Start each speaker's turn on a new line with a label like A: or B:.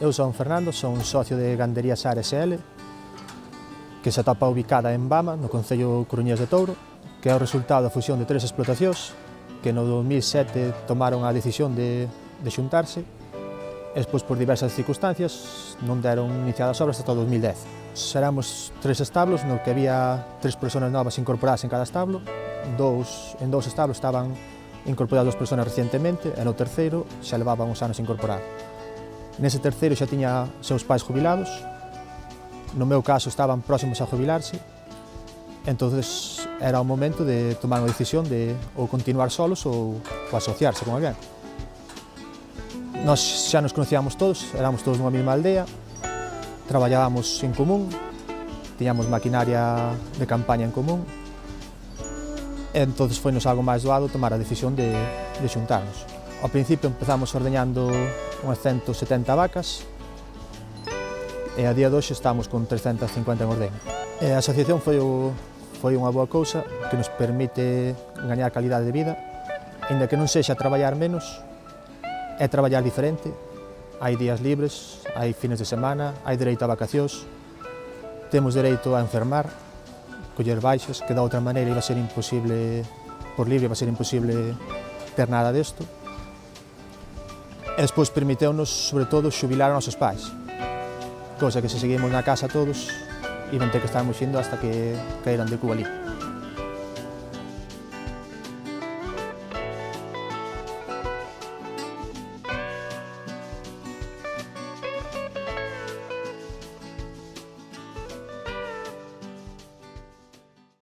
A: Eu son Fernando, son socio de Gandería Sar S.L., que se atopa ubicada en Bama, no concello coruñés de Touro, que é o resultado da fusión de tres explotacións que no 2007 tomaron a decisión de xuntarse e despois, por diversas circunstancias, non deron iniciadas as obras hasta o 2010. Seramos tres establos no que había tres persoas novas incorporadas en cada establo. En dous establos estaban incorporadas 2 persoas recientemente e no terceiro xa levaban uns anos incorporados. Nese terceiro xa tiña seus pais jubilados, no meu caso estaban próximos a jubilarse, entonces era o momento de tomar unha decisión de ou continuar solos ou asociarse con alguén. Nós xa nos conocíamos todos, éramos todos nunha mesma aldea, traballábamos en común, tiñamos maquinaria de campaña en común, e entonces foi-nos algo máis doado tomar a decisión de xuntarnos. Ao principio empezamos ordeñando unhas 170 vacas e a día de hoxe estamos con 350 en ordeño. E a asociación foi unha boa cousa que nos permite gañar calidade de vida, aínda que non sexa traballar menos, é traballar diferente. Hai días libres, hai fines de semana, hai dereito a vacacións, temos dereito a enfermar, coller baixas, que da outra maneira iba a ser imposible, por libre iba a ser imposible ter nada desto. E despois permiteu-nos, sobre todo, xubilar a nosos pais, cousa que se seguimos na casa todos iban ter que estar muxindo hasta que caeran de Cuba ali.